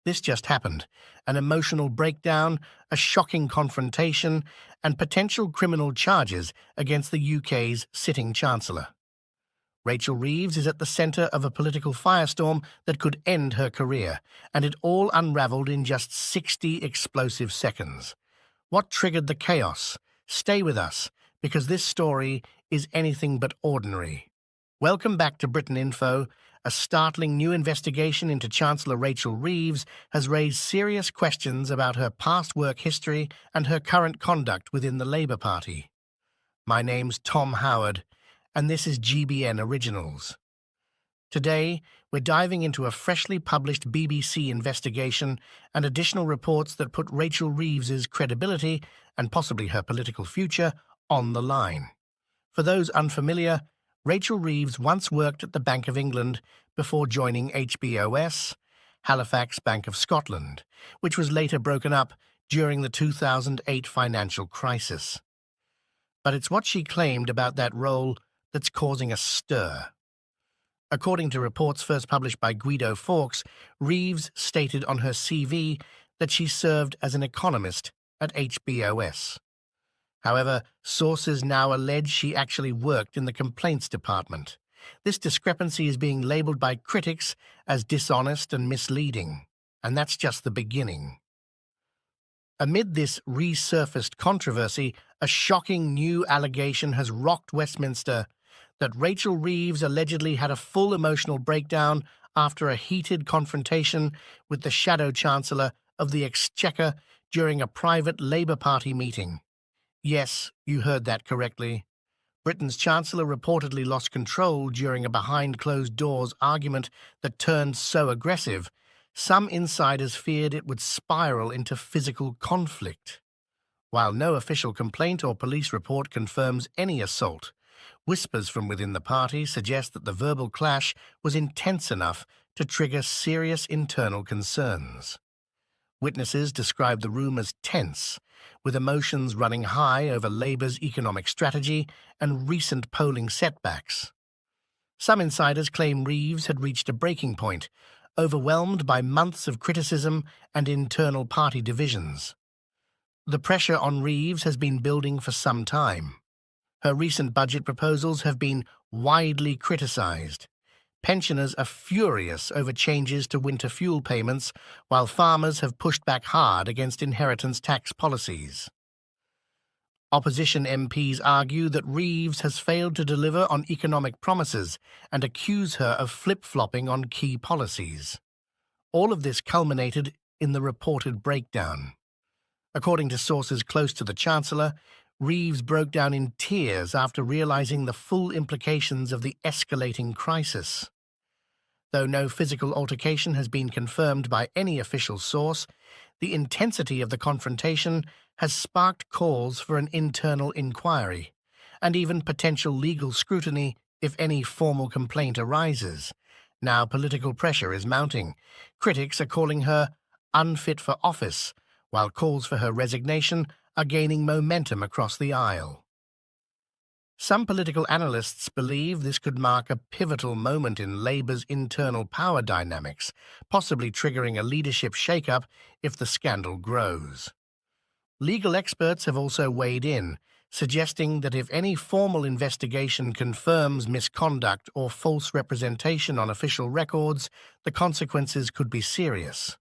This just happened. An emotional breakdown, a shocking confrontation, and potential criminal charges against the UK's sitting Chancellor. Rachel Reeves is at the centre of a political firestorm that could end her career, and it all unravelled in just 60 explosive seconds. What triggered the chaos? Stay with us, because this story is anything but ordinary. Welcome back to Britain Info. A startling new investigation into Chancellor Rachel Reeves has raised serious questions about her past work history and her current conduct within the Labour Party. My name's Tom Howard, and this is GBN Originals. Today, we're diving into a freshly published BBC investigation and additional reports that put Rachel Reeves's credibility and possibly her political future on the line. For those unfamiliar, Rachel Reeves once worked at the Bank of England before joining HBOS, Halifax Bank of Scotland, which was later broken up during the 2008 financial crisis. But it's what she claimed about that role that's causing a stir. According to reports first published by Guido Fawkes, Reeves stated on her CV that she served as an economist at HBOS. However, sources now allege she actually worked in the complaints department. This discrepancy is being labelled by critics as dishonest and misleading, and that's just the beginning. Amid this resurfaced controversy, a shocking new allegation has rocked Westminster that Rachel Reeves allegedly had a full emotional breakdown after a heated confrontation with the shadow Chancellor of the Exchequer during a private Labour Party meeting. Yes, you heard that correctly. Britain's Chancellor reportedly lost control during a behind-closed-doors argument that turned so aggressive, some insiders feared it would spiral into physical conflict. While no official complaint or police report confirms any assault, whispers from within the party suggest that the verbal clash was intense enough to trigger serious internal concerns. Witnesses describe the room as tense, with emotions running high over Labour's economic strategy and recent polling setbacks. Some insiders claim Reeves had reached a breaking point, overwhelmed by months of criticism and internal party divisions. The pressure on Reeves has been building for some time. Her recent budget proposals have been widely criticised. Pensioners are furious over changes to winter fuel payments, while farmers have pushed back hard against inheritance tax policies. Opposition MPs argue that Reeves has failed to deliver on economic promises and accuse her of flip-flopping on key policies. All of this culminated in the reported breakdown. According to sources close to the Chancellor, Reeves broke down in tears after realising the full implications of the escalating crisis. Though no physical altercation has been confirmed by any official source, the intensity of the confrontation has sparked calls for an internal inquiry, and even potential legal scrutiny if any formal complaint arises. Now political pressure is mounting. Critics are calling her unfit for office, while calls for her resignation are gaining momentum across the aisle. Some political analysts believe this could mark a pivotal moment in Labour's internal power dynamics, possibly triggering a leadership shake-up if the scandal grows. Legal experts have also weighed in, suggesting that if any formal investigation confirms misconduct or false representation on official records, the consequences could be serious.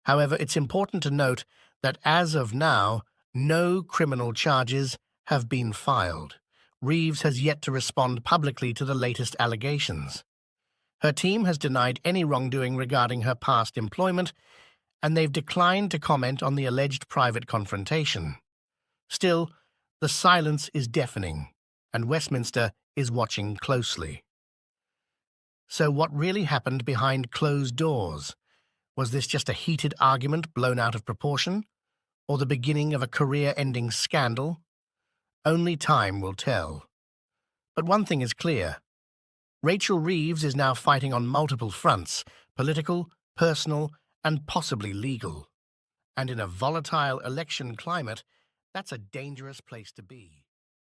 However, it's important to note that as of now, no criminal charges have been filed. Reeves has yet to respond publicly to the latest allegations. Her team has denied any wrongdoing regarding her past employment, and they've declined to comment on the alleged private confrontation. Still, the silence is deafening, and Westminster is watching closely. So what really happened behind closed doors? Was this just a heated argument blown out of proportion, or the beginning of a career-ending scandal? Only time will tell. But one thing is clear. Rachel Reeves is now fighting on multiple fronts, political, personal, and possibly legal. And in a volatile election climate, that's a dangerous place to be.